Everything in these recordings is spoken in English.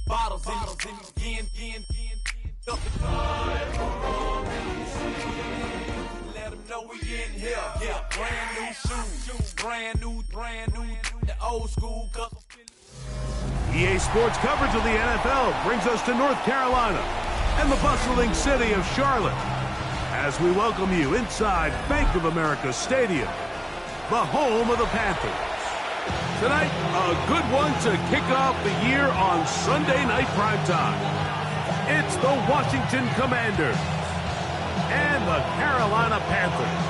Bottles in again. Let them know we in here. Yeah, brand new shoes, brand new, the old school. EA Sports coverage of the NFL brings us to North Carolina and the bustling city of Charlotte as we welcome you inside Bank of America Stadium, the home of the Panthers. Tonight, a good one to kick off the year on Sunday Night Primetime. It's the Washington Commanders and the Carolina Panthers.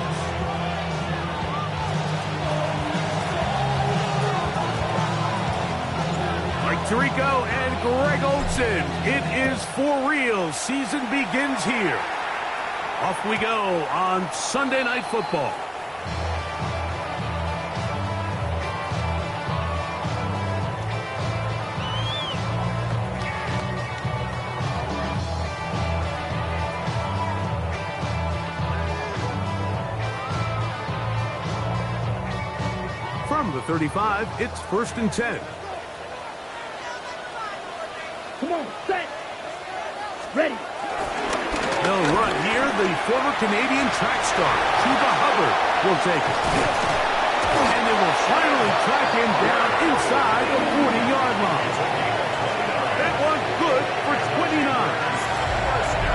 Mike Tirico and Greg Olsen, it is for real. Season begins here. Off we go on Sunday Night Football. From the 35, it's 1st and 10. Come on, set. Ready. They'll run here. The former Canadian track star, Chuba Hubbard, will take it. And they will finally track him down inside the 40-yard line. That one good for 29.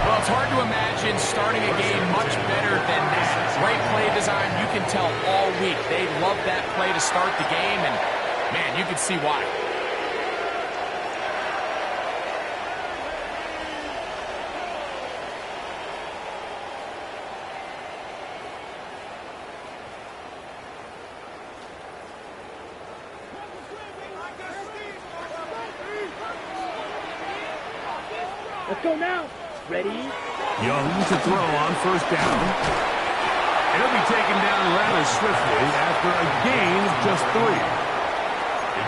Well, it's hard to imagine starting a game much better than that. Great play design. You can tell all week they love that play to start the game, and, man, you can see why. Let's go now. Ready? Young to throw on 1st down. And he'll be taken down rather swiftly after a gain of just 3.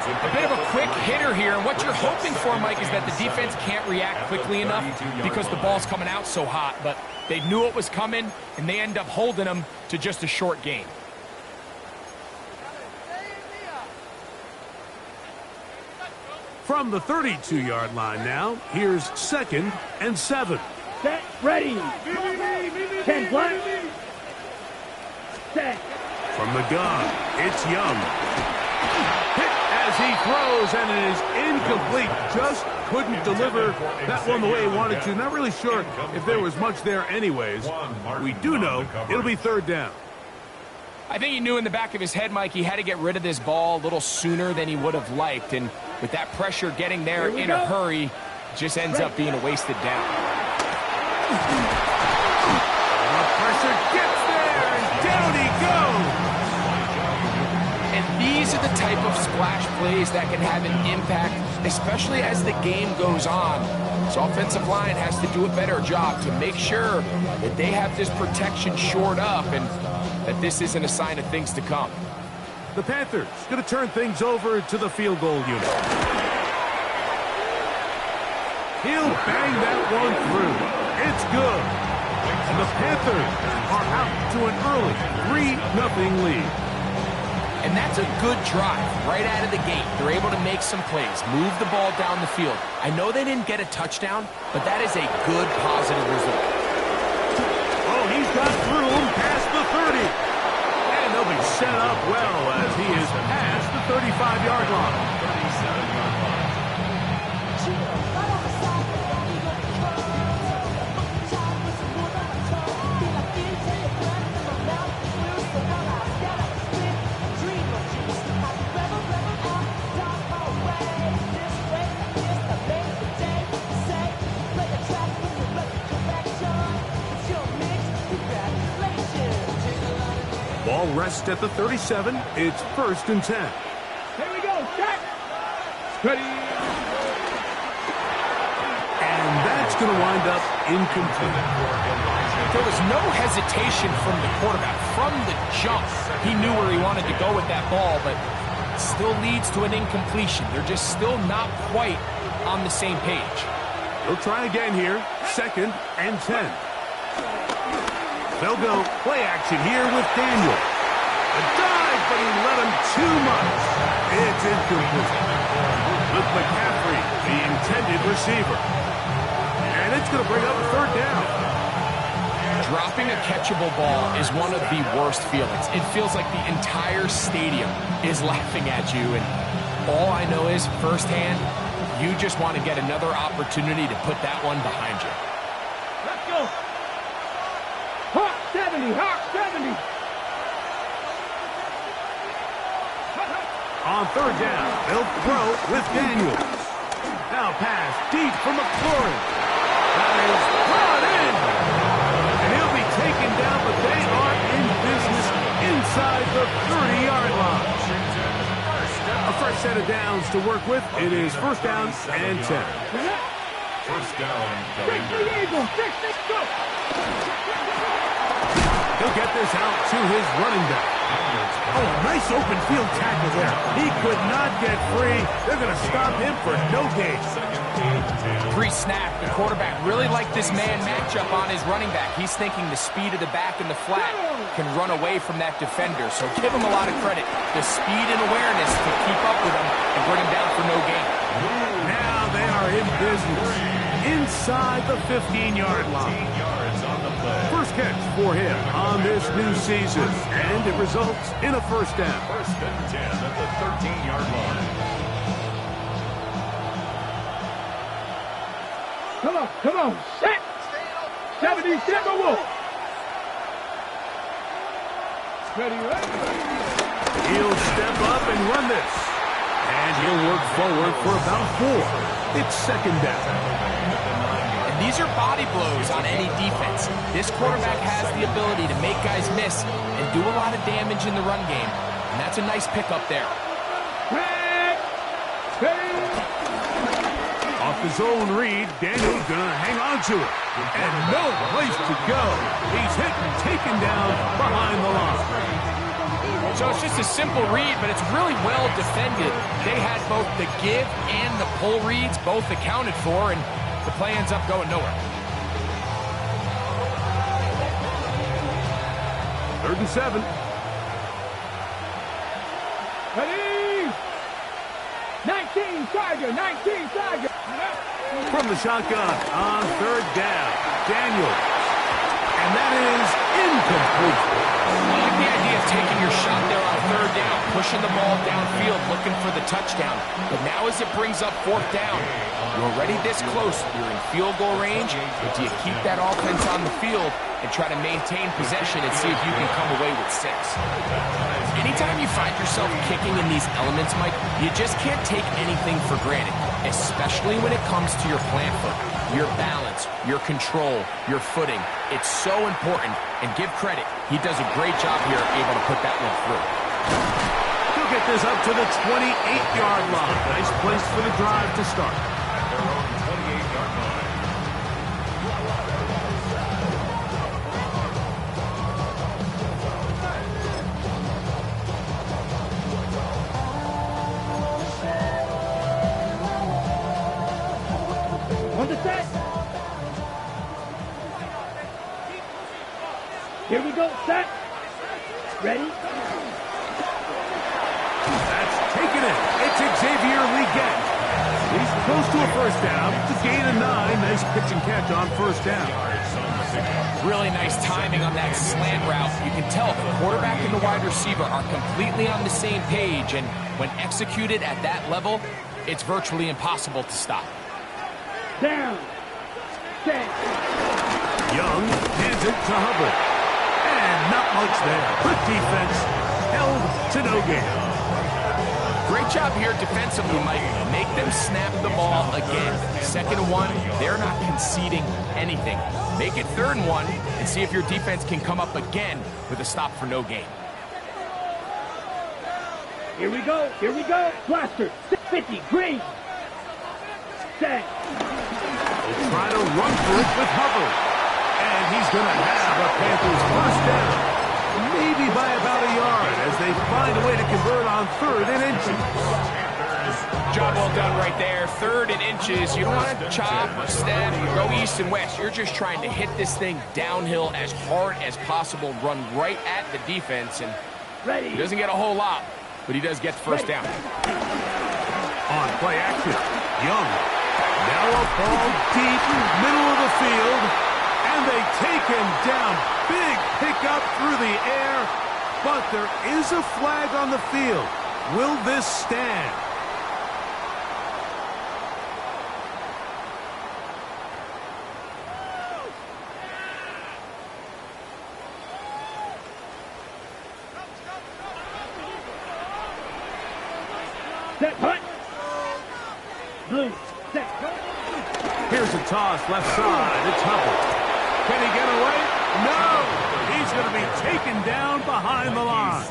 A bit of a quick hitter here, and what you're hoping for, Mike, is that the defense can't react quickly enough because the ball's coming out so hot, but they knew it was coming, and they end up holding them to just a short gain. From the 32-yard line now, here's 2nd and 7. Set. Ready. 10 black. Set. From the gun, it's Young. Hit as he throws, and it is incomplete. Just couldn't deliver that one the way he wanted to. Not really sure if there was much there anyways. We do know it'll be 3rd down. I think he knew in the back of his head, Mike, he had to get rid of this ball a little sooner than he would have liked. And with that pressure getting there in a hurry, it just ends up being a wasted down. And the pressure gets there, and down he goes. And these are the type of splash plays that can have an impact, especially as the game goes on. This offensive line has to do a better job to make sure that they have this protection shored up and that this isn't a sign of things to come. The Panthers going to turn things over to the field goal unit. He'll bang that one through. It's good. And the Panthers are out to an early 3-0 lead. And that's a good drive right out of the gate. They're able to make some plays, move the ball down the field. I know they didn't get a touchdown, but that is a good positive result. Oh, he's got room past the 30. And they'll be set up well as he is past the 35-yard line. Ball rests at the 37. It's 1st and 10. Here we go. Set. Ready. And that's going to wind up incomplete. There was no hesitation from the quarterback. From the jump, he knew where he wanted to go with that ball, but it still leads to an incompletion. They're just still not quite on the same page. They'll try again here. 2nd and 10. They'll go play action here with Daniel. A dive, but he let him too much. It's incomplete. With McCaffrey receiver. And it's going to bring up a third down. Dropping a catchable ball is one of the worst feelings. It feels like the entire stadium is laughing at you, and all I know is, firsthand, you just want to get another opportunity to put that one behind you. Let's go. Hawk 70, Hawk 70. On third down, they'll throw with Daniels. Now pass deep from McLaurin. That is brought in. And he'll be taken down, but they are in business inside the 30-yard line. A fresh set of downs to work with. It is first down and 10. First down. Six the Eagles. Six, go. He'll get this out to his running back. Oh, nice open field tackle there. He could not get free. They're going to stop him for no gain. Pre-snap, the quarterback really liked this man matchup on his running back. He's thinking the speed of the back in the flat can run away from that defender. So give him a lot of credit. The speed and awareness to keep up with him and bring him down for no gain. Now they are in business inside the 15-yard line. First catch for him on this new season, and it results in a first down. First and 10 at the 13-yard line. Come on, set. 77 Wolf. Ready, ready. He'll step up and run this, and he'll work forward for about 4. It's second down. These are body blows on any defense. This quarterback has the ability to make guys miss and do a lot of damage in the run game. And that's a nice pickup there. Off his own read, Daniel's gonna hang on to it. And no place to go. He's hit and taken down behind the line. So it's just a simple read, but it's really well defended. They had both the give and the pull reads both accounted for, and the play ends up going nowhere. 3rd and 7. Ready. 19 Tiger. From the shotgun on 3rd down, Daniels. And that is incomplete. I like the idea of taking your shot there on 3rd down, pushing the ball downfield, looking for the touchdown. But now as it brings up 4th down, you're already this close. You're in field goal range. But do you keep that offense on the field and try to maintain possession and see if you can come away with 6? Anytime you find yourself kicking in these elements, Mike, you just can't take anything for granted, especially when it comes to your plant foot, your balance, your control, your footing. It's so important, and give credit. He does a great job here able to put that one through. He'll get this up to the 28-yard line. Nice place for the drive to start. At their own 28-yard line. On the set. Here we go, set. Ready? That's taken it. It's Xavier Leggett. He's close to a first down. It's a gain of 9. Nice pitch and catch on first down. Really nice timing on that slant route. You can tell the quarterback and the wide receiver are completely on the same page, and when executed at that level, it's virtually impossible to stop. Down. Set. Young hands it to Hubbard. And not much there. Good defense. Held to no gain. Great job here defensively, Mike. Make them snap the ball again. 2nd and 1, they're not conceding anything. Make it 3rd and 1 and see if your defense can come up again with a stop for no gain. Here we go. Blaster. 50. Green. Set. They'll try to run for it with Hubbard. And he's going to have a Panthers first down. Maybe by about a yard as they find a way to convert on 3rd and inches. Job well done right there. 3rd and inches. You don't want to chop or step or go east and west. You're just trying to hit this thing downhill as hard as possible, run right at the defense, and Ready. he doesn't get a whole lot, but he does get the first down. On play action, Young Now a ball deep, middle of the field, and they take him down. Big pickup through the air, but there is a flag on the field. Will this stand? Set, punt. Blue, set. Here's a toss left side. It's Hubbard. Can he get away? No! He's going to be taken down behind the line.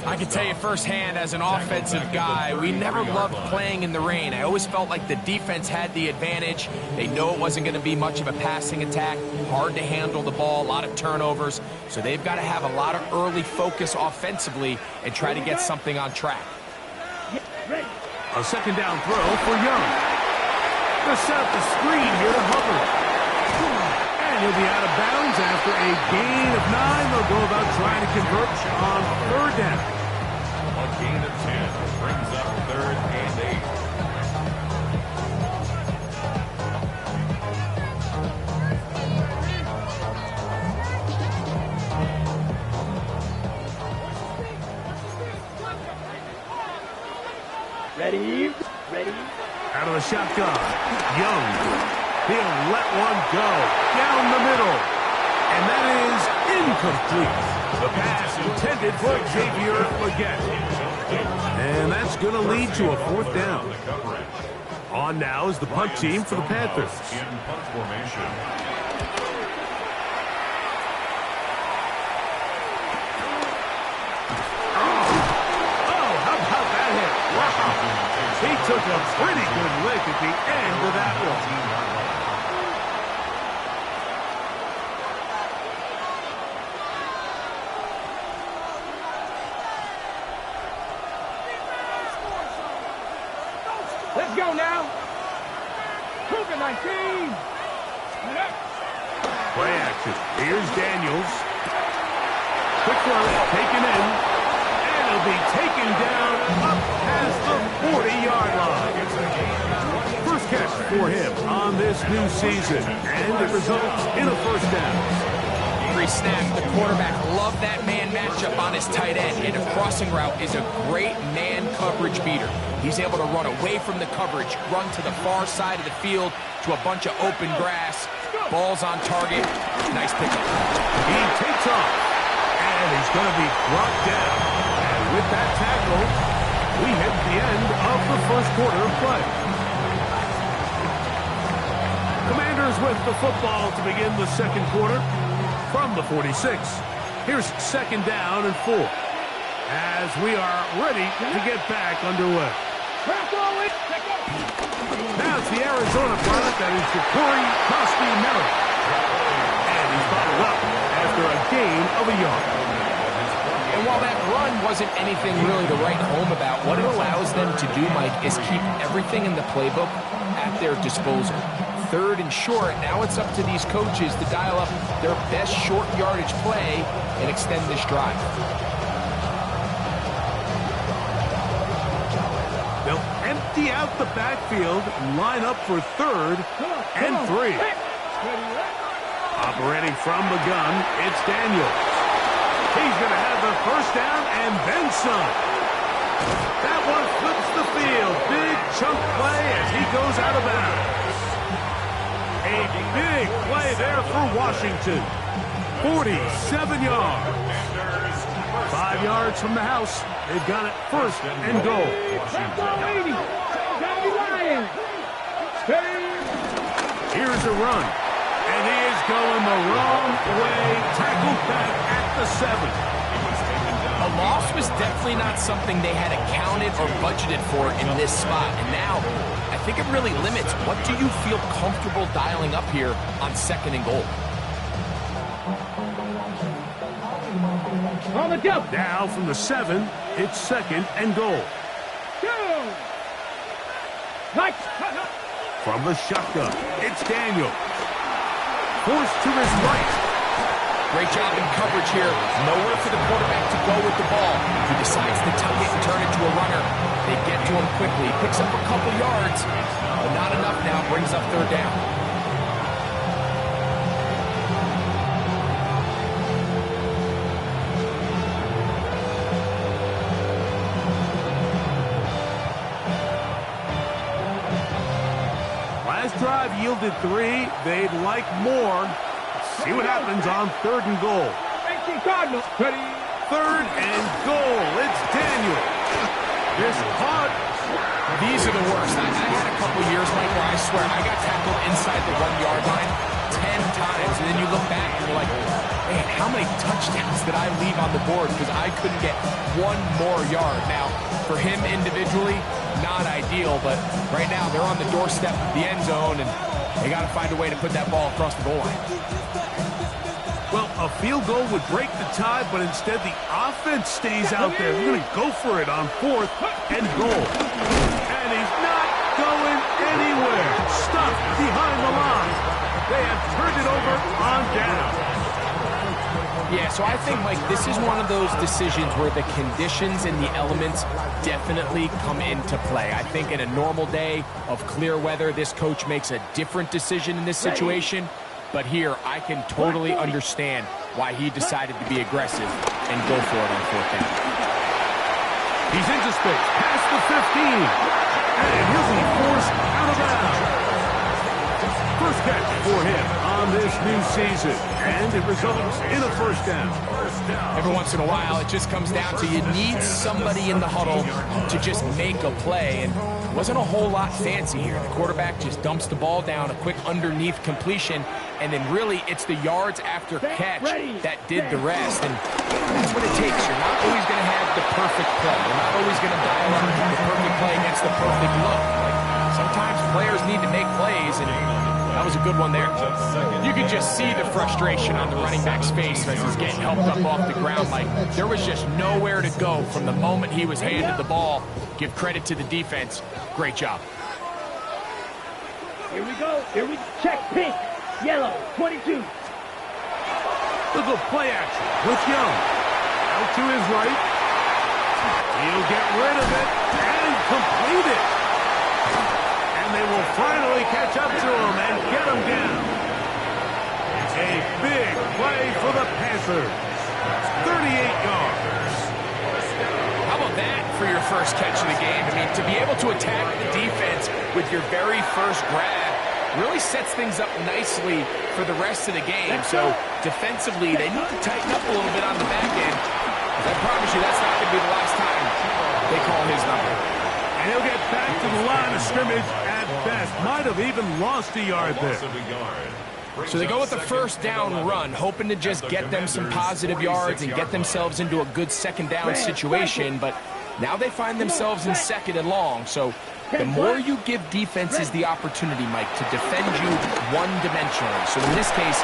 I can tell you firsthand, as an offensive guy, we never loved playing in the rain. I always felt like the defense had the advantage. They know it wasn't going to be much of a passing attack, hard to handle the ball, a lot of turnovers. So they've got to have a lot of early focus offensively and try to get something on track. A second down throw for Young. Going to set up the screen here to Hubbard. And he'll be out of bounds after a gain of 9. They'll go about trying to convert on third down. A gain of 10 brings up third and 8. Ready? Out of the shotgun. Young. He'll let one go down the middle. And that is incomplete. The pass intended for Xavier Leggett. And that's going to lead to a fourth down. On now is the punt team for the Panthers. in punt formation. He took a pretty good lick at the end of that one. Let's go now. Cougar 19. Play action. Here's Daniels. Quick throw, taken in. And he'll be taken down up past the 40-yard line. First catch for him on this new season. And it results in a first down. Pre-snap, the quarterback loved that man matchup on his tight end, and a crossing route is a great man coverage beater. He's able to run away from the coverage, run to the far side of the field to a bunch of open grass. Ball's on target. Nice pickup. He takes off, and he's going to be brought down. And with that tackle, we hit the end of the first quarter of play. Commanders with the football to begin the second quarter. From the 46. Here's second down and 4. As we are ready to get back underway. Now it's the Arizona product that is Corey Costi-Miller. And he's bottled up after a gain of a yard. And while that run wasn't anything really to write home about, what it allows them to do, Mike, is keep everything in the playbook at their disposal. Third and short, now it's up to these coaches to dial up their best short yardage play and extend this drive. They'll empty out the backfield, line up for third and 3. Operating from the gun, it's Daniels. He's going to have the first down and then some. That one flips the field. Big chunk play as he goes out of bounds. A big play there for Washington. 47 yards. 5 yards from the house. They've got it first and goal. Here's a run. And he is going the wrong way. Tackled back at the 7. A loss was definitely not something they had accounted or budgeted for in this spot. And now, I think it really limits what do you feel comfortable dialing up here on second and goal. On the jump. Now from the 7, it's second and goal. From the shotgun, it's Daniel. Forced to his right. Great job in coverage here. Nowhere for the quarterback to go with the ball. He decides to tuck it and turn it to a runner. They get to him quickly. Picks up a couple yards, but not enough now. Brings up third down. Last drive yielded 3. They'd like more. See what happens on 3rd and goal. Cardinals. Ready. 3rd and goal. It's Daniel. This caught. These are the worst. I had a couple years, Mike, where I swear I got tackled inside the 1-yard line 10 times, and then you look back and you're like, man, how many touchdowns did I leave on the board because I couldn't get one more yard? Now, for him individually, not ideal, but right now they're on the doorstep of the end zone, and they got to find a way to put that ball across the goal line. Well, a field goal would break the tie, but instead the offense stays out there. We're going to go for it on 4th and goal. And he's not going anywhere. Stuck behind the line. They have turned it over on down. Yeah, so I think, Mike, this is one of those decisions where the conditions and the elements definitely come into play. I think in a normal day of clear weather, this coach makes a different decision in this situation. But here, I can totally understand why he decided to be aggressive and go for it on 4th down. He's into space, past the 15. And he'll be forced out of bounds. First catch for him on this new season. And it results in a 1st down. Every once in a while, it just comes down to you need somebody in the huddle to just make a play. And it wasn't a whole lot fancy here. The quarterback just dumps the ball down, a quick underneath completion, and then really it's the yards after catch that did the rest. And that's what it takes. You're not always going to have the perfect play. You're not always going to dial up the perfect play against the perfect look. Like, sometimes players need to make plays, and that was a good one there. You could just see the frustration on the running back's face as he's getting helped up off the ground. Like, there was just nowhere to go from the moment he was handed the ball. Give credit to the defense. Great job. Here we go. Here we check. Pink. Yellow. 22. Look at play action with Young. Out to his right. He'll get rid of it and complete it. And they will finally catch up to him and get him down. A big play for the Panthers. 38 yards. How about that for your first catch of the game? I mean, to be able to attack the defense with your very first grab really sets things up nicely for the rest of the game. So defensively, they need to tighten up a little bit on the back end. I promise you that's not going to be the last time they call his number. And he'll get back to the line of scrimmage at best. Might have even lost a yard there. So they go with the 1st down run, hoping to just get them some positive yards and get themselves into a good 2nd down situation. But now they find themselves in 2nd and long. So the more you give defenses the opportunity, Mike, to defend you one-dimensionally. So in this case,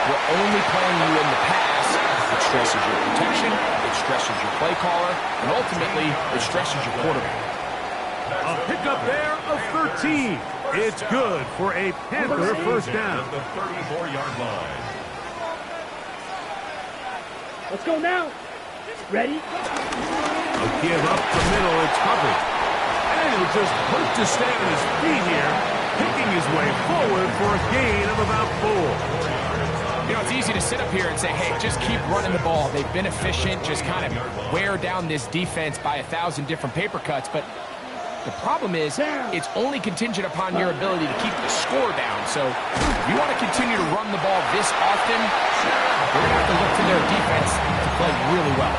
we're only playing you in the pass. It stresses your protection, it stresses your play caller, and ultimately, it stresses your quarterback. A pickup there of 13. It's good for a Panther 1st down. The 34-yard line. Let's go now. Ready? A give up the middle. It's covered. And he'll just hope to stay on his feet here, picking his way forward for a gain of about 4. You know, it's easy to sit up here and say, hey, just keep running the ball. They've been efficient, just kind of wear down this defense by 1,000 different paper cuts. But the problem is it's only contingent upon your ability to keep the score down. So if you want to continue to run the ball this often, they're going to have to look to their defense to play really well.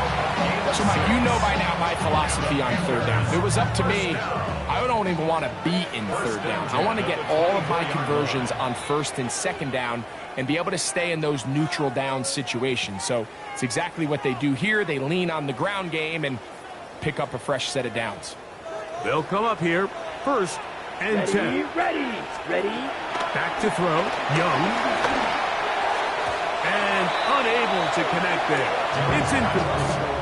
So, Mike, you know by now my philosophy on 3rd down. If it was up to me, I don't even want to be in 3rd down. I want to get all of my conversions on 1st and 2nd down and be able to stay in those neutral down situations. So it's exactly what they do here. They lean on the ground game and pick up a fresh set of downs. They'll come up here, 1st and 10. Ready. Back to throw. Young. And unable to connect there. It's incomplete.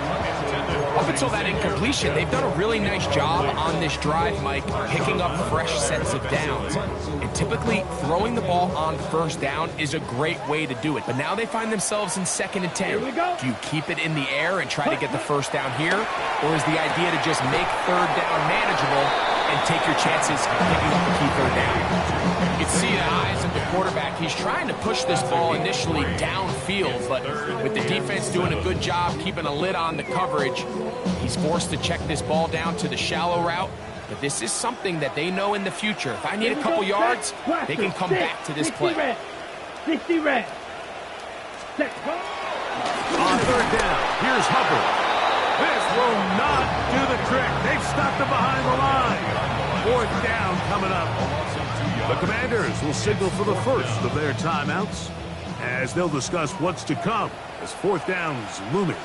Up until that incompletion, they've done a really nice job on this drive, Mike, picking up fresh sets of downs. And typically, throwing the ball on first down is a great way to do it. But now they find themselves in 2nd and 10. Do you keep it in the air and try to get the first down here? Or is the idea to just make 3rd down manageable and take your chances picking up a key 3rd down? You can see the eyes of the quarterback. He's trying to push this ball initially downfield, but with the defense doing a good job keeping a lid on the coverage, he's forced to check this ball down to the shallow route. But this is something that they know in the future. If I need a couple yards, they can come back to this play. 60 red. On 3rd down, here's Hubbard. This will not do the trick. They've stopped him behind the line. 4th down coming up. The Commanders will signal for the first of their timeouts as they'll discuss what's to come as 4th down's looming.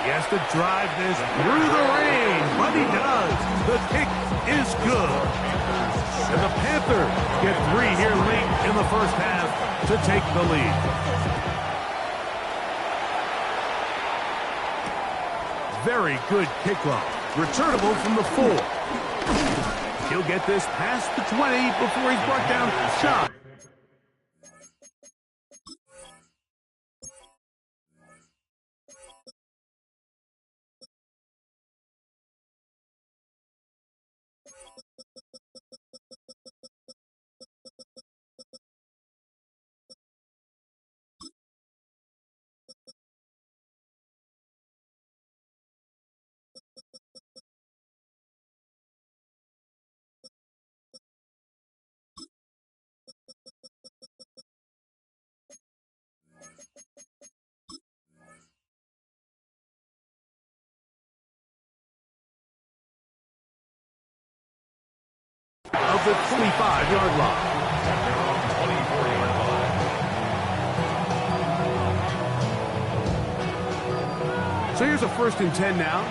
He has to drive this through the rain, but he does. The kick is good. And the Panthers get 3 here late in the first half to take the lead. Very good kickoff. Returnable from the 4. He'll get this past the 20 before he's brought down shot. Of the 25-yard line. 24-yard line. So here's a 1st and 10 now.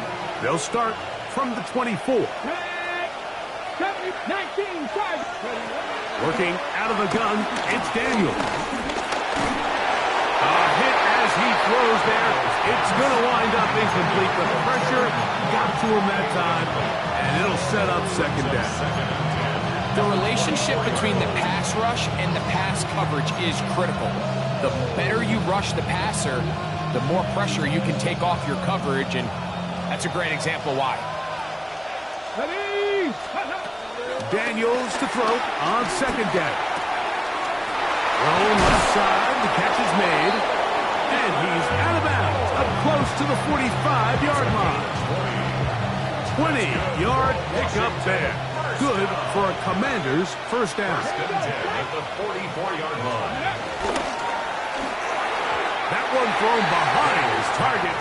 They'll start from the 24. 19, 5. Working out of the gun, it's Daniel. A hit as he throws there. It's going to wind up incomplete. The pressure got to him that time, and it'll set up 2nd down. The relationship between the pass rush and the pass coverage is critical. The better you rush the passer, the more pressure you can take off your coverage, and that's a great example why. Daniels to throw on 2nd down. Thrown left side, the catch is made, and he's out of bounds, up close to the 45-yard line. 20-yard pickup there. Good for a Commander's 1st down. At the 44-yard line. That one thrown behind his target,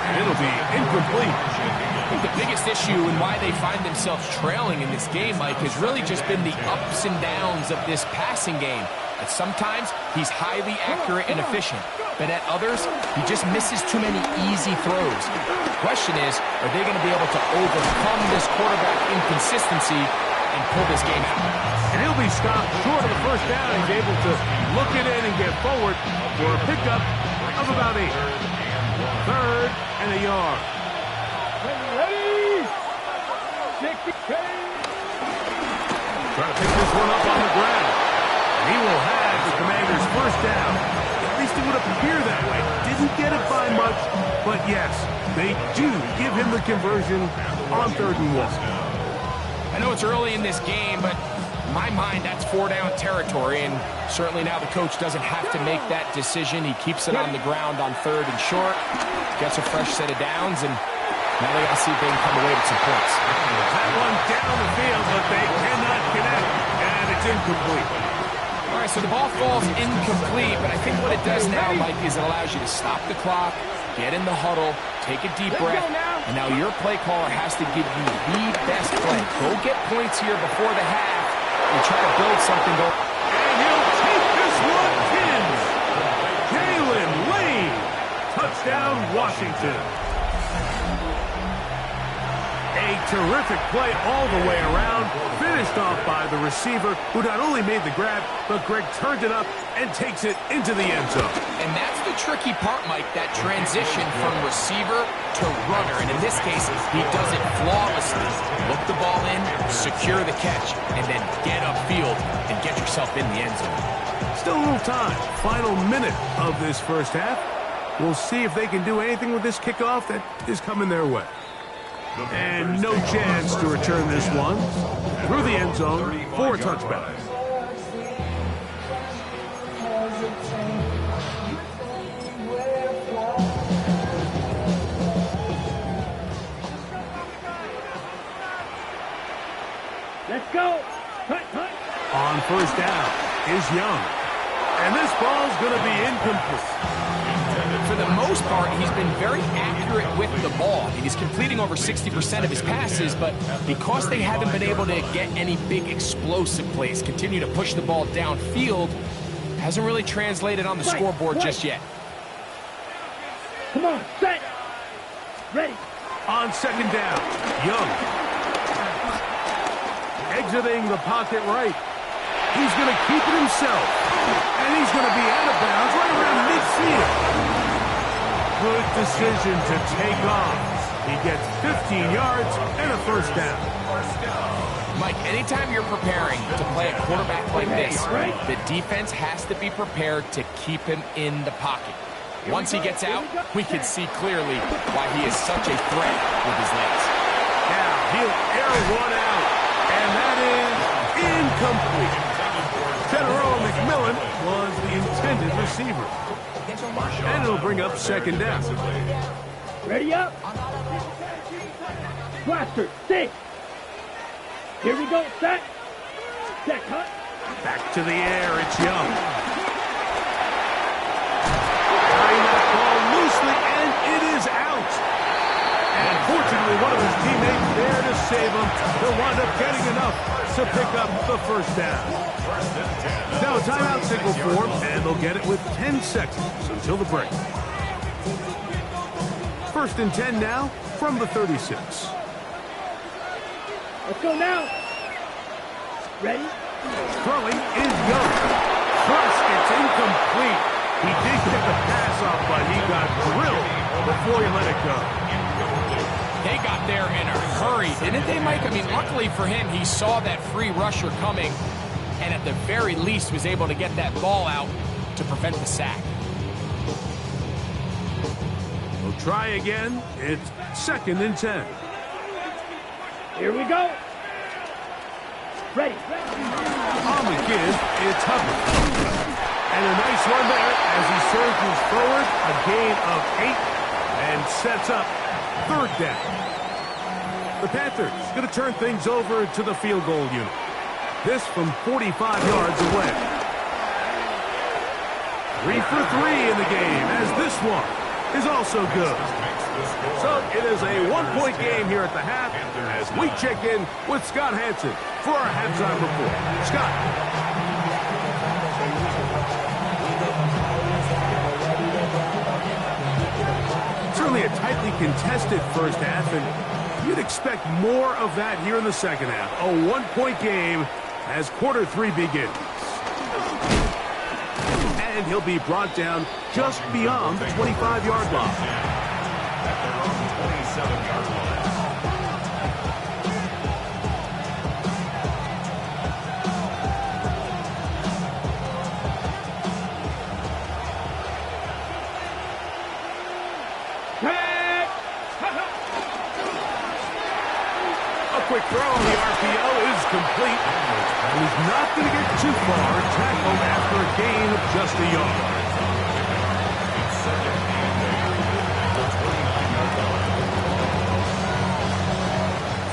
and it'll be incomplete. I think the biggest issue and why they find themselves trailing in this game, Mike, has really just been the ups and downs of this passing game. And sometimes he's highly accurate and efficient, but at others, he just misses too many easy throws. The question is, are they going to be able to overcome this quarterback inconsistency and pull this game out? And he'll be stopped short of the 1st down. He's able to look it in and get forward for a pickup of about 8. 3rd and a yard. Ready? 60. Trying to pick this one up on the ground. And he will have the Commanders' 1st down. At least it would appear that way. Didn't get it by much, but yes, they do give him the conversion on 3rd and 1. I know it's early in this game, but in my mind, that's 4-down territory, and certainly now the coach doesn't have to make that decision. He keeps it on the ground on 3rd and short, gets a fresh set of downs, and now they got to see if they can come away with some points. That one down the field, but they cannot connect, and it's incomplete. All right, so the ball falls incomplete, but I think what it does now, Mike, is it allows you to stop the clock, get in the huddle, take a deep breath, and now your play caller has to give you the best play. Go get points here before the half and try to build something. And he'll take this one in. Jalen Lane. Touchdown, Washington. A terrific play all the way around, finished off by the receiver, who not only made the grab, but Greg turned it up and takes it into the end zone. And that's the tricky part, Mike, that transition from receiver to runner. And in this case, he does it flawlessly. Look the ball in, secure the catch, and then get upfield and get yourself in the end zone. Still a little time. Final minute of this first half. We'll see if they can do anything with this kickoff that is coming their way. And no chance to return this one through the end zone for a touchback. Let's go. Cut, cut. On first down is Young. And this ball's going to be incomplete. For the most part, he's been very accurate with the ball. He's completing over 60% of his passes, but because they haven't been able to get any big explosive plays, continue to push the ball downfield, hasn't really translated on the scoreboard just yet. Come on, set. Ready. On second down, Young. Exiting the pocket right. He's going to keep it himself. And he's going to be out of bounds right around midfield. Good decision to take off. He gets 15 yards and a first down. Mike, anytime you're preparing to play a quarterback like this, the defense has to be prepared to keep him in the pocket. Once he gets out, we can see clearly why he is such a threat with his legs. Now he'll air one out, and that is incomplete. General McMillan was the intended receiver. And it'll bring up second down. Ready up. Blaster, six. Here we go, set. Set, cut. Back to the air, it's Young. Carrying that ball loosely, and it is out. And fortunately, one of his teammates there to save him. He'll wind up getting enough to pick up the first down. Now a timeout signal form, and they'll get it with 10 seconds until the break. First and 10 now from the 36. Let's go now. Ready? Throwing is Young. First, it's incomplete. He did get the pass off, but he got drilled before he let it go. They got there in a hurry, didn't they, Mike? I mean, luckily for him, he saw that free rusher coming, and at the very least was able to get that ball out to prevent the sack. We'll try again. It's second and 10. Here we go. Ready. On the give, it's Hubbard. And a nice run there as he surges forward, a gain of 8, and sets up third down. The Panthers going to turn things over to the field goal unit. This from 45 yards away. 3 for 3 in the game, as this one is also good. So it is a one-point game here at the half as we check in with Scott Hansen for our halftime report. Scott. Certainly a tightly contested first half, and you'd expect more of that here in the second half. A one-point game as quarter 3 begins. And he'll be brought down just beyond the 25-yard line. At their own 27-yard line. A quick throw on the RPO is complete. And he's not going to get too far, tackled after a gain of just a yard.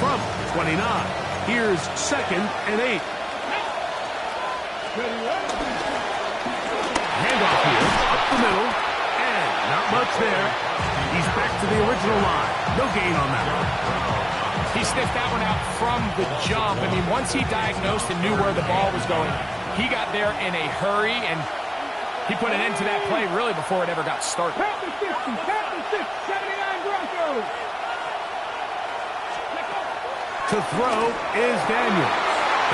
From 29, here's second and 8. Handoff here, up the middle, and not much there. He's back to the original line. No gain on that one. He sniffed that one out from the jump. I mean, once he diagnosed and knew where the ball was going, he got there in a hurry, and he put an end to that play really before it ever got started. Panther 50, Panther 6, 79 Broncos. To throw is Daniels.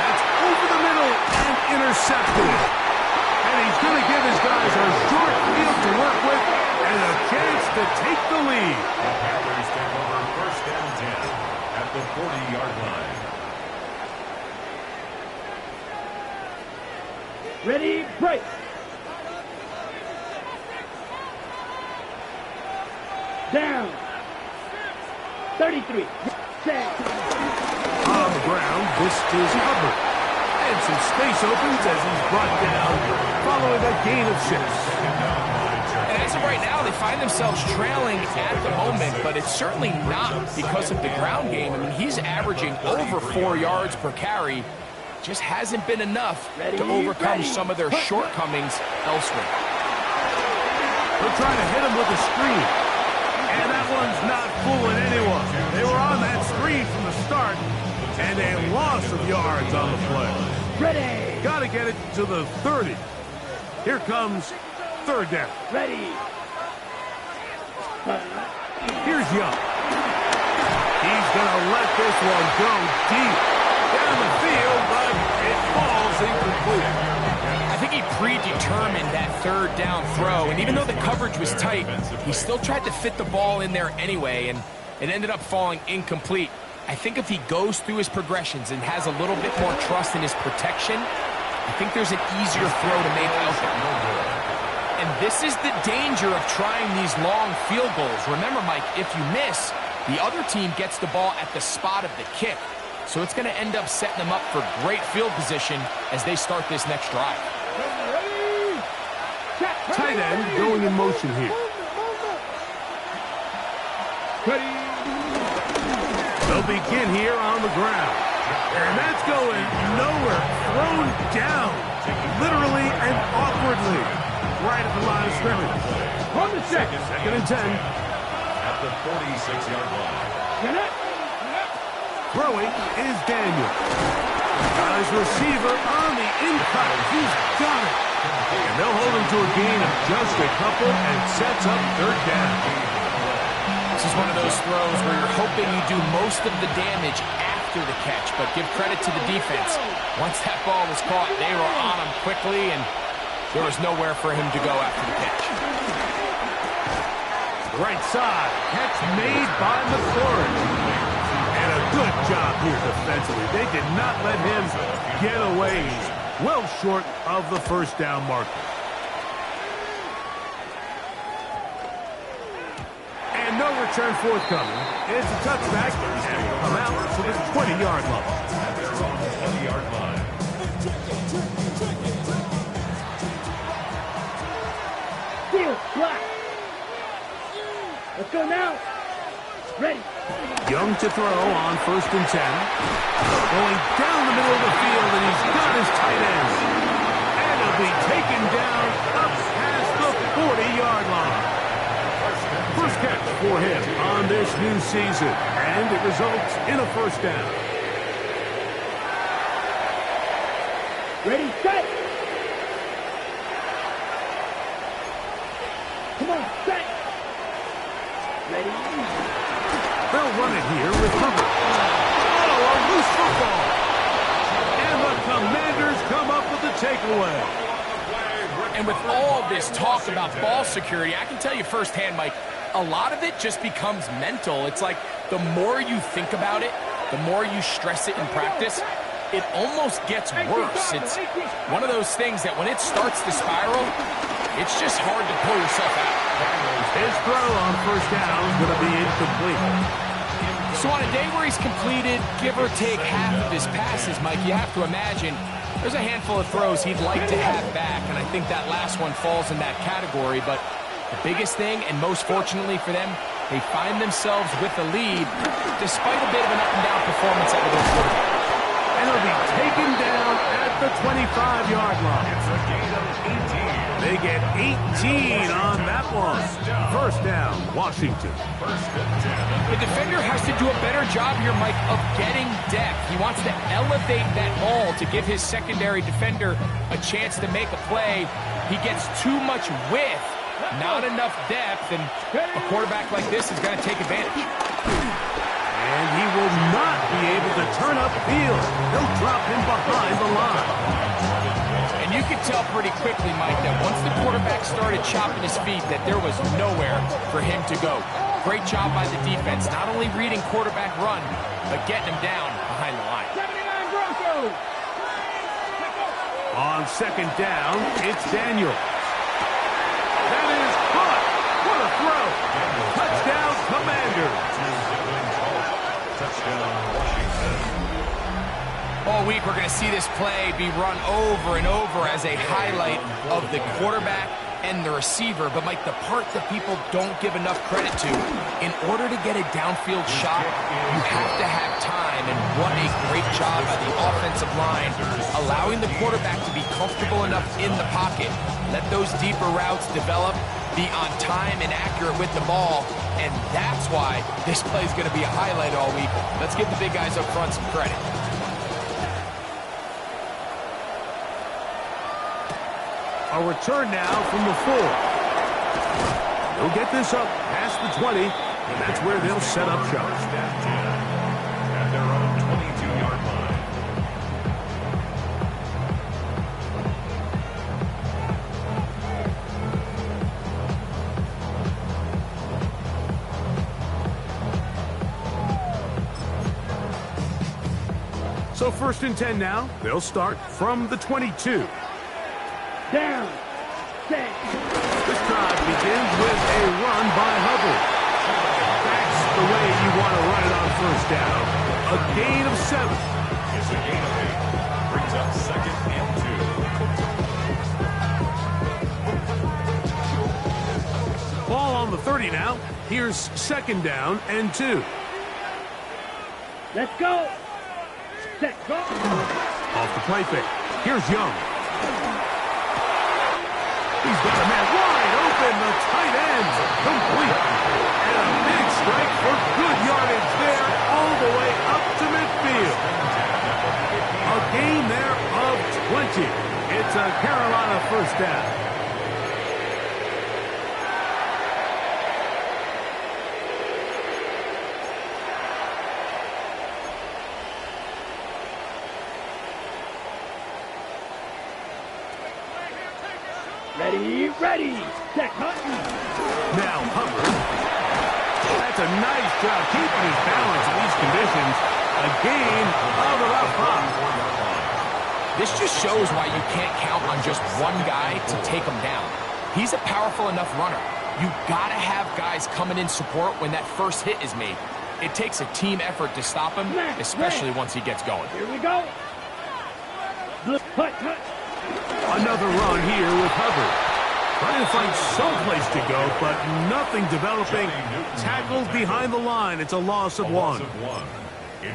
That's over the middle and intercepted. And he's going to give his guys a short field to work with and a chance to take the lead. The Panthers take over first down 10 at the 40-yard line. Ready, break. Down. 33. On the ground, this is Hubbard. And some space opens as he's brought down following a gain of 6. And as of right now, they find themselves trailing at the moment, but it's certainly not because of the ground game. I mean, he's averaging over 4 yards per carry. Just hasn't been enough to overcome some of their shortcomings elsewhere. They're trying to hit him with a screen. And that one's not fooling anyone. They were on that screen from the start, and a loss of yards on the play. Ready. Got to get it to the 30. Here comes third down. Ready. Here's Young. He's going to let this one go deep down the field, but it falls incomplete. I think he predetermined that third down throw, and even though the coverage was tight, he still tried to fit the ball in there anyway, and it ended up falling incomplete. I think if he goes through his progressions and has a little bit more trust in his protection, I think there's an easier throw to make out there. And this is the danger of trying these long field goals. Remember, Mike, if you miss, the other team gets the ball at the spot of the kick. So it's going to end up setting them up for great field position as they start this next drive. Tight end going in motion here. They'll begin here on the ground. And that's going nowhere. Thrown down, literally and awkwardly, right at the line of scrimmage. On the second. Second and 10. At the 46-yard line. Throwing is Daniel. Got his receiver on the in-cut. He's got it. And they'll hold him to a gain of just a couple and sets up third down. This is one of those throws where you're hoping you do most of the damage after the catch, but give credit to the defense. Once that ball was caught, they were on him quickly, and there was nowhere for him to go after the catch. Right side. Catch made by McLaurin. And a good job here defensively. They did not let him get away. He's well short of the first down marker. And no return forthcoming. It's a touchback and will come out to the 20-yard line. They're on the 20-yard line. Field black. Let's go now. Ready. Young to throw on first and 10. Going down the middle of the field, and he's got his tight end. And he'll be taken down up past the 40-yard line. First catch for him on this new season, and it results in a first down. Ready, set. Come on, set. Ready. They'll run it here with Hubbard. Oh, a loose football. And the Commanders come up with the takeaway. And with all this talk about ball security, I can tell you firsthand, Mike, a lot of it just becomes mental. It's like the more you think about it, the more you stress it in practice, it almost gets worse. It's one of those things that when it starts to spiral, it's just hard to pull yourself out. His throw on first down is going to be incomplete. So on a day where he's completed, give or take half of his passes, Mike, you have to imagine there's a handful of throws he'd like to have back, and I think that last one falls in that category. But the biggest thing, and most fortunately for them, they find themselves with the lead despite a bit of an up-and-down performance out of their quarterback. And he'll be taken down at the 25-yard line. It's a gain of 18. They get 18 on that one. First down, Washington. First and 10. The defender has to do a better job here, Mike, of getting depth. He wants to elevate that ball to give his secondary defender a chance to make a play. He gets too much width, not enough depth, and a quarterback like this is going to take advantage. And he will not be able to turn upfield. They'll drop him behind the line. And you could tell pretty quickly, Mike, that once the quarterback started chopping his feet, that there was nowhere for him to go. Great job by the defense, not only reading quarterback run, but getting him down behind the line. 79 Broncos. On second down, it's Daniel. That is caught. What a throw. Touchdown, Commanders. Touchdown, Washington. All week, we're going to see this play be run over and over as a highlight of the quarterback and the receiver. But, Mike, the part that people don't give enough credit to, in order to get a downfield shot, you have to have time. And what a great job by the offensive line, allowing the quarterback to be comfortable enough in the pocket. Let those deeper routes develop, be on time and accurate with the ball. And that's why this play is going to be a highlight all week. Let's give the big guys up front some credit. A return now from the 4. They'll get this up past the 20, and that's where they'll set up shop. First and 10 at their own 22-yard line. So first and 10 now. They'll start from the 22. Down. Set. This drive begins with a run by Hubbard. That's the way you want to run it on first down. A gain of 7. It's a gain of 8. Brings up second and 2. Ball on the 30 now. Here's second down and 2. Let's go. Set. Go. Off the play fake. Here's Young. He's got a man wide open, the tight end, complete. And a big strike for good yardage there, all the way up to midfield. A gain there of 20. It's a Carolina first down. Ready. Set. Hunt. Now Hubbard. That's a nice job keeping his balance in these conditions. A gain of about 5. This just shows why you can't count on just one guy to take him down. He's a powerful enough runner. You got to have guys coming in support when that first hit is made. It takes a team effort to stop him, especially once he gets going. Here we go. Hut. Another run here with Hubbard. Trying to find some place to go, but nothing developing. Tackled behind the line. It's a loss of 1.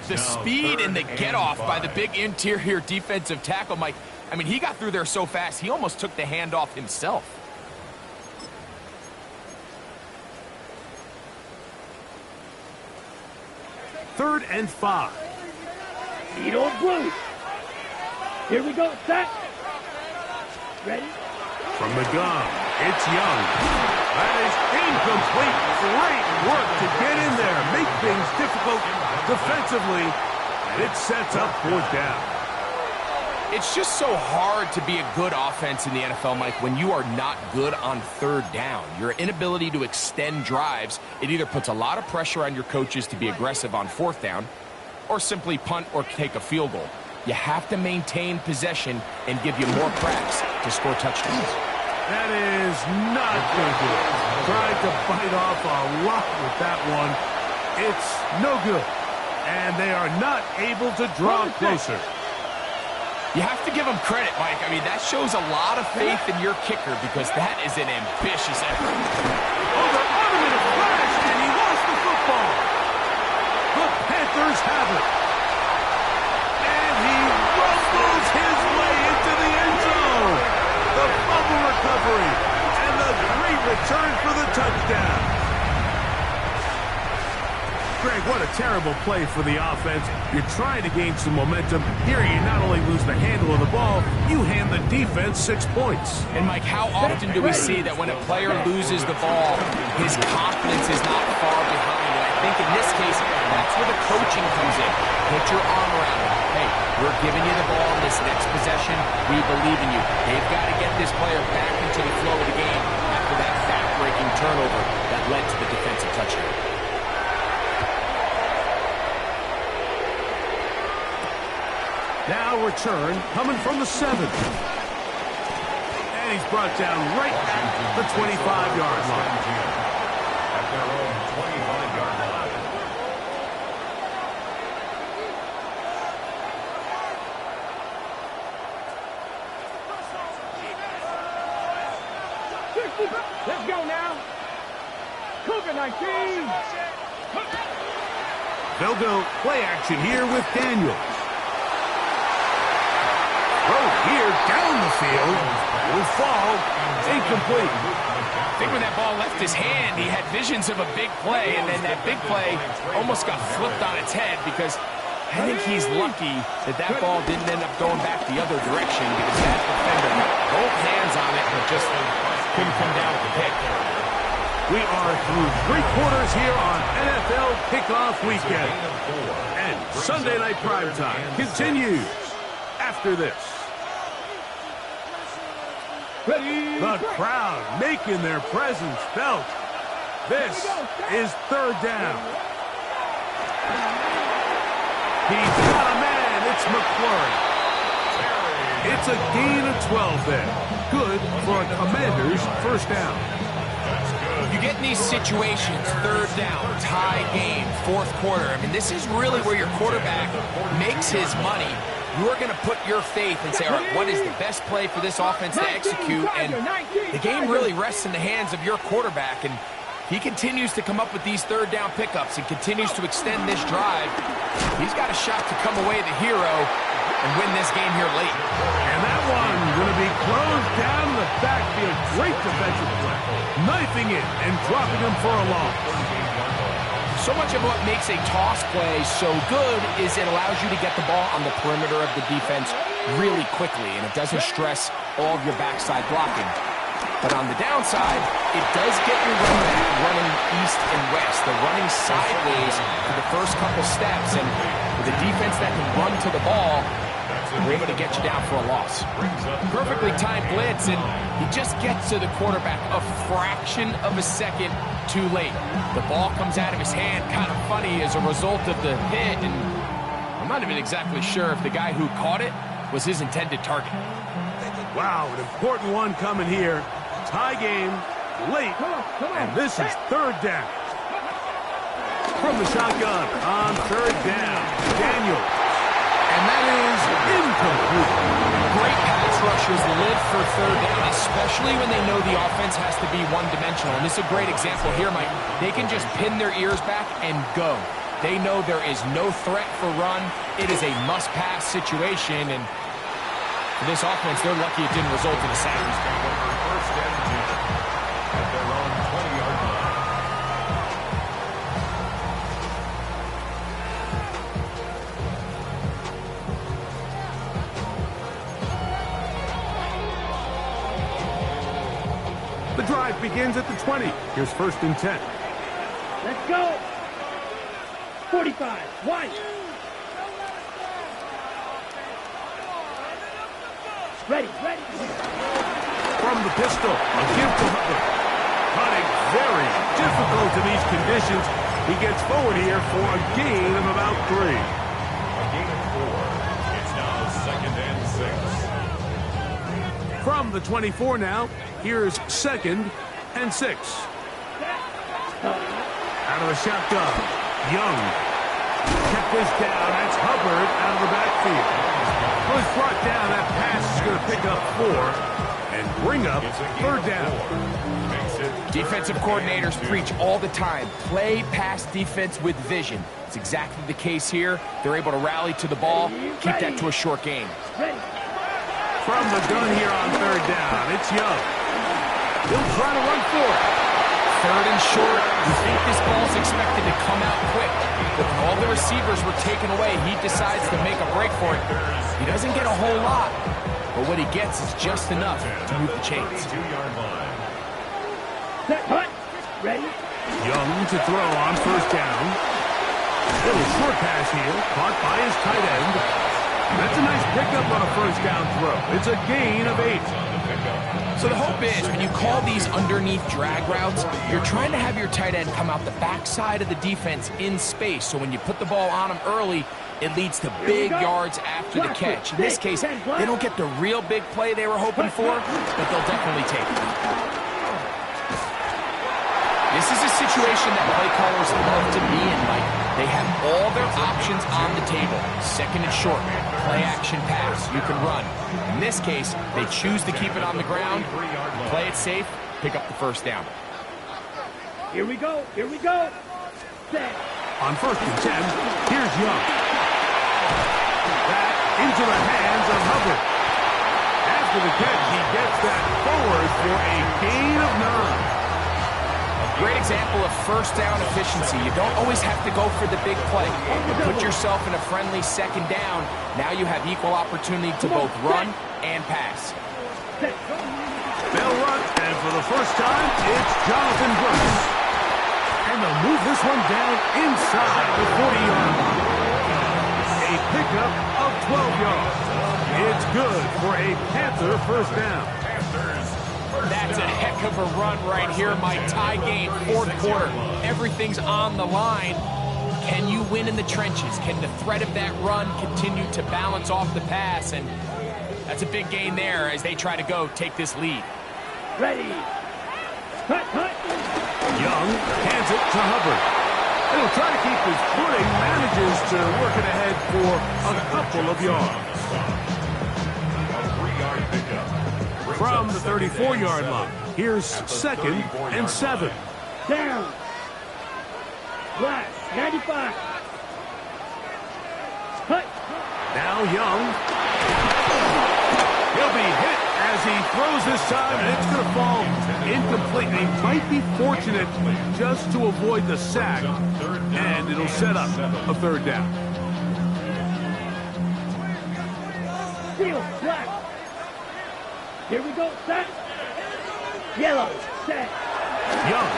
The speed and the get-off by the big interior defensive tackle, Mike. I mean, he got through there so fast, he almost took the handoff himself. Third and 5. Eat old blue. Here we go. Set. Ready. From the gun, it's Young. That is incomplete. Great work to get in there. Make things difficult defensively. And it sets up 4th down. It's just so hard to be a good offense in the NFL, Mike, when you are not good on 3rd down. Your inability to extend drives, it either puts a lot of pressure on your coaches to be aggressive on 4th down or simply punt or take a field goal. You have to maintain possession and give you more cracks to score touchdowns. That is not good. Tried to bite off a lot with that one. It's no good. And they are not able to draw closer. You have to give them credit, Mike. I mean, that shows a lot of faith in your kicker because that is an ambitious effort. Oh, they're on him in a flash, and he lost the football. The Panthers have it. And he rumbles his way into the end zone. The fumble recovery and the great return for the touchdown. Greg, what a terrible play for the offense. You're trying to gain some momentum. Here you not only lose the handle of the ball, you hand the defense 6 points. And, Mike, how often do we see that when a player loses the ball, his confidence is not far behind? And I think in this case, that's where the coaching comes in. Put your arm around it. Hey, we're giving you the ball in this next possession. We believe in you. They've got to get this player back into the flow of the game after that back-breaking turnover that led to the defensive touchdown. Now return coming from the 7. And he's brought down right at the 25-yard line. At their own 25-yard line. Let's go now. Cougar 19. They'll go play action here with Daniels. Throw here down the field. Will fall. Incomplete. I think when that ball left his hand, he had visions of a big play, and then that big play almost got flipped on its head because I think he's lucky that that ball didn't end up going back the other direction because that defender got both hands on it but just couldn't come down with the pick. We are through 3 quarters here on NFL Kickoff Weekend. And Sunday Night Primetime continues after this. The crowd making their presence felt. This is 3rd down. He's got a man. It's McClurry. It's a gain of 12 there. Good for a Commander's 1st down. You get in these situations, 3rd down, tie game, 4th quarter. I mean, this is really where your quarterback makes his money. You're going to put your faith and say, all right, what is the best play for this offense to execute? And the game really rests in the hands of your quarterback. And he continues to come up with these 3rd down pickups and continues to extend this drive. He's got a shot to come away the hero and win this game here late. And that one going to be closed down the backfield. Great defensive play. Knifing it and dropping him for a loss. So much of what makes a toss play so good is it allows you to get the ball on the perimeter of the defense really quickly, and it doesn't stress all of your backside blocking. But on the downside, it does get your running back running east and west. They're running sideways for the first couple steps, and with a defense that can run to the ball, they're able to get you down for a loss. Perfectly timed blitz, and he just gets to the quarterback a fraction of a second too late. The ball comes out of his hand kind of funny as a result of the hit, and I'm not even exactly sure if the guy who caught it was his intended target. Wow, an important one coming here. Tie game, late, and this is 3rd down. From the shotgun on 3rd down, Daniels. And that is incomplete. Great pass rushers live for 3rd down, especially when they know the offense has to be one-dimensional. And this is a great example here, Mike. They can just pin their ears back and go. They know there is no threat for run. It is a must-pass situation, and for this offense, they're lucky it didn't result in a sack. First and 10 at their own 20-yard line. The drive begins at the 20. Here's 1st and 10. Let's go. 45. 1. Ready. From the pistol, a give to Hubbard. Cutting very difficult in these conditions. He gets forward here for a gain of about 3. A gain of 4. It's now 2nd and 6. From the 24 now, here's 2nd and 6. Out of the shotgun, Young. Check this down. That's Hubbard out of the backfield. Was brought down. That pass is going to pick up 4 and bring up 3rd down. Defensive coordinators preach all the time. Play pass defense with vision. It's exactly the case here. They're able to rally to the ball, keep that to a short game. From the gun here on 3rd down, it's Young. He'll try to run for it. 3rd and short. You think this ball's expected to come out quick. But when all the receivers were taken away, he decides to make a break for it. He doesn't get a whole lot, but what he gets is just enough to move the chains. 32-yard line. Set, hut. Ready. Young to throw on first down. Little short pass here, caught by his tight end. That's a nice pickup on a first down throw. It's a gain of 8. So the hope is when you call these underneath drag routes, you're trying to have your tight end come out the backside of the defense in space. So when you put the ball on him early, it leads to big yards after the catch. In this case, they don't get the real big play they were hoping for, but they'll definitely take it. This is a situation that play callers love to be in, Mike. They have all their options on the table. Second and short, play action pass, you can run. In this case, they choose to keep it on the ground, play it safe, pick up the first down. Here we go. Set. On first and 10, here's Young. That into the hands of Hubbard. After the catch, he gets that forward for a gain of 9. Great example of first down efficiency. You don't always have to go for the big play. You put yourself in a friendly second down. Now you have equal opportunity to both run and pass. They'll run, and for the first time, it's Jonathan Brooks. And they'll move this one down inside the 40-yard line. A pickup of 12 yards. It's good for a Panther first down. That's a heck of a run right here, Mike. Tie game, fourth quarter. Everything's on the line. Can you win in the trenches? Can the threat of that run continue to balance off the pass? And that's a big gain there as they try to go take this lead. Ready. Cut. Young hands it to Hubbard. He'll try to keep his footing, manages to work it ahead for a couple of yards. A 3-yard pickup. From the 34-yard line, here's second and 7. Down. Black. 95. Cut. Now Young. He'll be hit as he throws this time, and it's going to fall incomplete. He might be fortunate just to avoid the sack, and it'll set up a third down. Steel. Black. Here we go. Set. Yellow. Set. Young.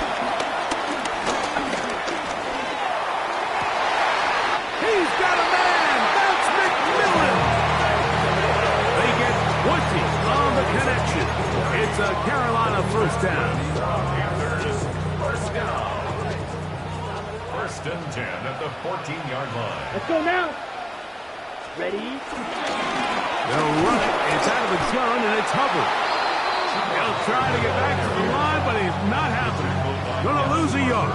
He's got a man. That's McMillan. They get 20 on the connection. It's a Carolina first down. First down. First and 10 at the 14-yard line. Let's go now. Ready. They'll run it. It's out of the gun, and it's Hubbard. He'll try to get back to the line, but he's not happening. Going to lose a yard.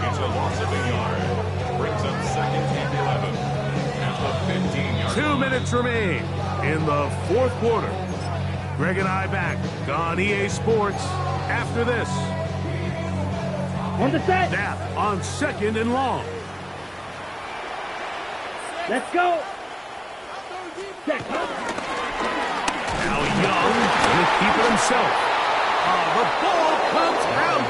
It's a loss of a yard. Brings up second and 11 at the 15-yard line. 2 minutes remain in the fourth quarter. Greg and I back on EA Sports after this. On the set. Snap on second and long. Let's go. Set. Now Young will keep it himself. The ball comes out.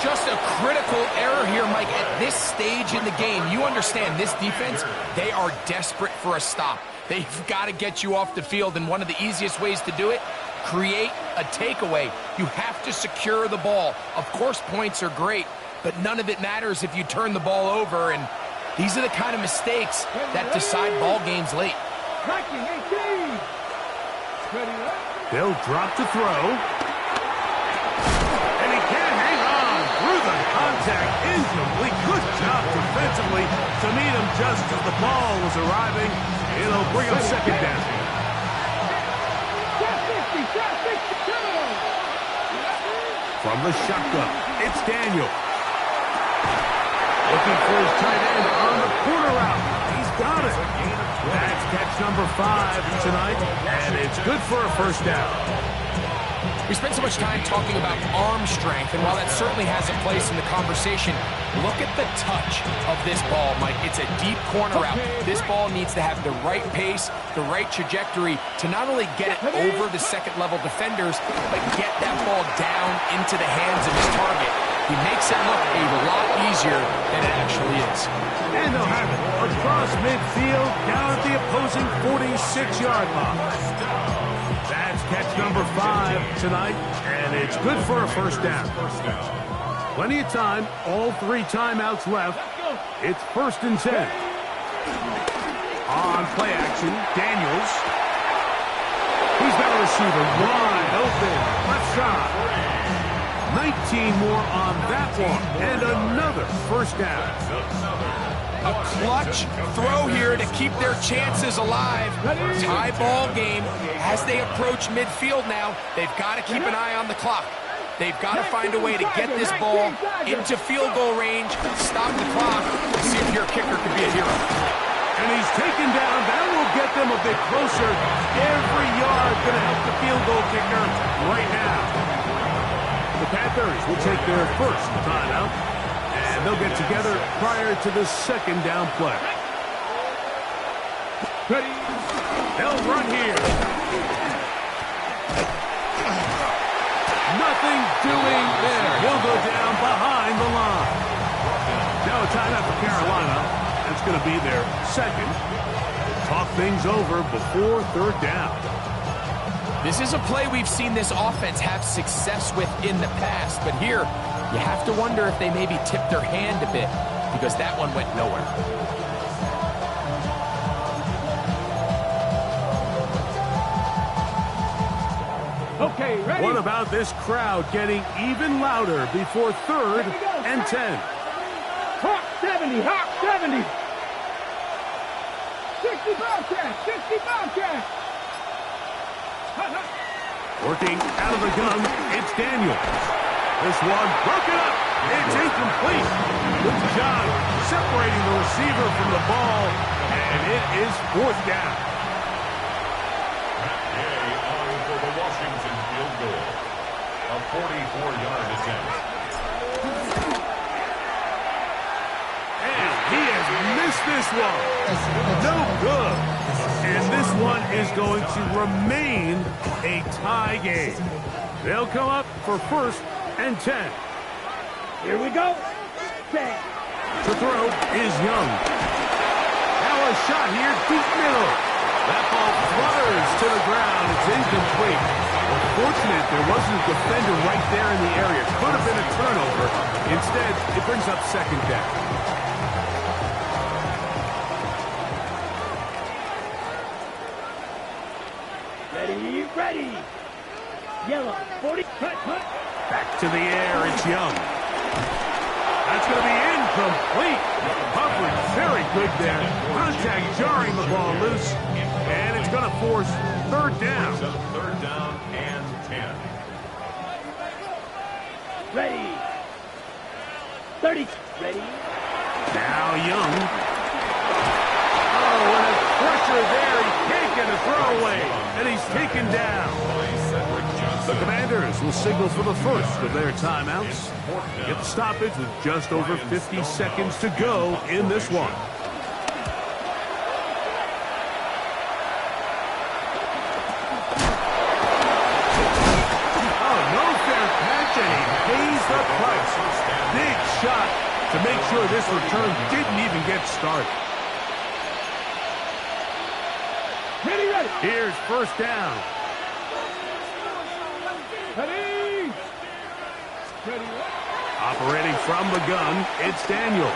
Just a critical error here, Mike. At this stage in the game, you understand this defense, they are desperate for a stop. They've got to get you off the field, and one of the easiest ways to do it, create a takeaway. You have to secure the ball. Of course, points are great, but none of it matters if you turn the ball over, and these are the kind of mistakes that decide ball games late. Tracking 18. They'll drop to throw. And he can't hang on through the contact. Incomplete. Good job defensively to meet him just as the ball was arriving. It'll bring up second down. From the shotgun, it's Daniel. Looking for his tight end on the corner route. He's got it. That's catch number 5 tonight, and it's good for a first down. We spent so much time talking about arm strength, and while that certainly has a place in the conversation, look at the touch of this ball, Mike. It's a deep corner route. This ball needs to have the right pace, the right trajectory to not only get it over the second-level defenders, but get that ball down into the hands of his target. He makes it look a lot easier than it actually is. And they'll have it across midfield, down at the opposing 46-yard line. That's catch number 5 tonight, and it's good for a first down. Plenty of time, all 3 timeouts left. It's 1st and 10. On play action, Daniels. He's got a receiver wide open. Left side. 19 more on that one. And another 1st down. A clutch throw here to keep their chances alive. Tie ball game as they approach midfield now. They've got to keep an eye on the clock. They've got to find a way to get this ball into field goal range, stop the clock, and see if your kicker can be a hero. And he's taken down. That will get them a bit closer. Every yard going to help the field goal kicker right now. The Panthers will take their 1st timeout, and they'll get together prior to the 2nd down play. Ready? They'll run here. Nothing doing there. He'll go down behind the line. Now a timeout for Carolina. That's going to be their 2nd. Talk things over before 3rd down. This is a play we've seen this offense have success with in the past, but here you have to wonder if they maybe tipped their hand a bit because that one went nowhere. Okay, ready? What about this crowd getting even louder before 3rd and 10? Hawk 70, Hawk 70. 65 cash, 65 cash. Working out of the gun, it's Daniels. This one broken up. It's incomplete. Good job separating the receiver from the ball, and it is 4th down. Gay on for the Washington field goal. A 44-yard attempt. And he has missed this one. No good. And this one is going to remain a tie game. They'll come up for 1st and 10. Here we go. 10. To throw is Young. Now a shot here, deep middle. That ball flutters to the ground. It's incomplete. Unfortunate there wasn't a defender right there in the area. Could have been a turnover. Instead, it brings up 2nd down. Ready. Yellow, 40, cut. Back to the air, it's Young. That's going to be incomplete. Humphrey, very good there. Contact jarring the ball loose. And it's going to force 3rd down. 3rd down and 10. Ready. 30. Ready. Now Young. Oh, and a pressure there. He can't get a throwaway. And he's taken down. The Commanders will signal for the 1st of their timeouts. Get the stoppage with just over 50 seconds to go in this one. Oh, no fair catch, and he pays the price. Big shot to make sure this return didn't even get started. Ready. Here's 1st down. Ready. Operating from the gun, it's Daniels.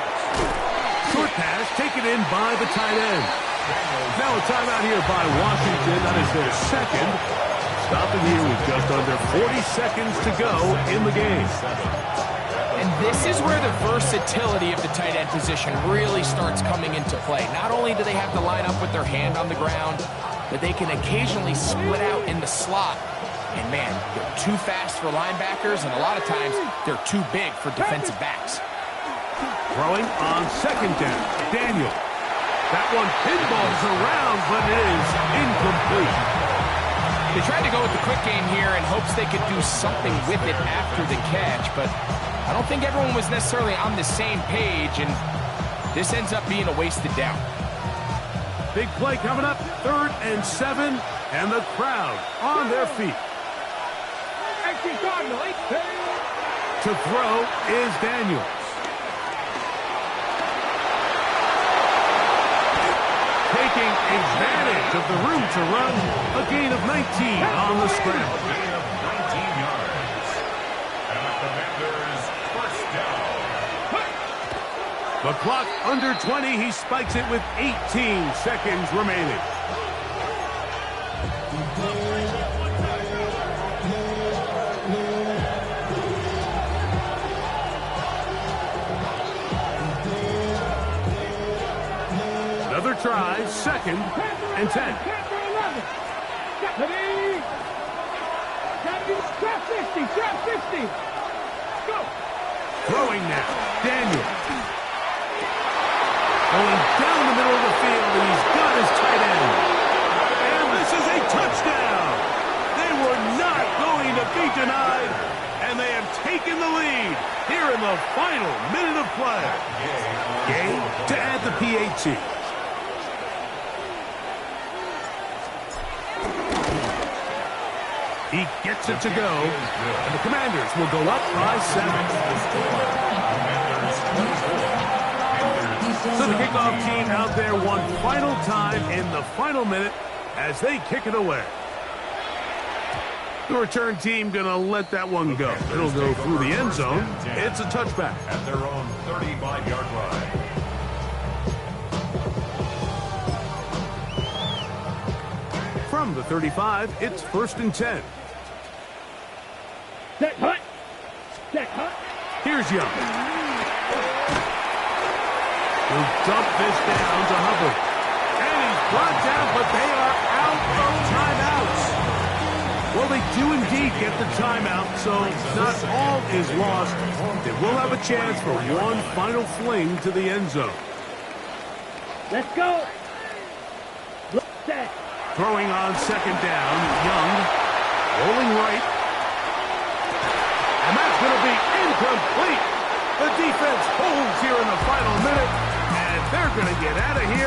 Short pass taken in by the tight end. Now a timeout here by Washington. That is their 2nd. Stopping here with just under 40 seconds to go in the game. And this is where the versatility of the tight end position really starts coming into play. Not only do they have to line up with their hand on the ground, but they can occasionally split out in the slot. And man, they're too fast for linebackers, and a lot of times they're too big for defensive backs. Throwing on 2nd down, Daniel. That one pinballs around, but it is incomplete. They tried to go with the quick game here in hopes they could do something with it after the catch, but I don't think everyone was necessarily on the same page, and this ends up being a wasted down. Big play coming up, 3rd and 7, and the crowd on their feet. To throw is Daniels. Taking advantage of the room to run, a gain of 19 on the scramble. Gain of 19 yards. And the Commanders' 1st down. The clock under 20. He spikes it with 18 seconds remaining. Another try, 2nd and 10. Panther 11. Trap 50. Trap 50. Go. Throwing now, Daniel. Going down the middle of the field, and he's got his tight end. And this is a touchdown. They were not going to be denied, and they have taken the lead here in the final minute of play. Gay to add the PAT. He gets it to go, and the Commanders will go up by 7. So the kickoff team out there one final time in the final minute as they kick it away. The return team going to let that one go. It'll go through the end zone. It's a touchback. At their own 35-yard line. From the 35, it's 1st and 10. Set hut. Set hut. Here's Young. He'll dump this down to Hubbard. And he's brought down, but they are out of timeouts. Well, they do indeed get the timeout, so not all is lost. They will have a chance for one final fling to the end zone. Let's go. Look set. Throwing on 2nd down, Young. Rolling right. And that's going to be incomplete. The defense holds here in the final minute, and they're going to get out of here.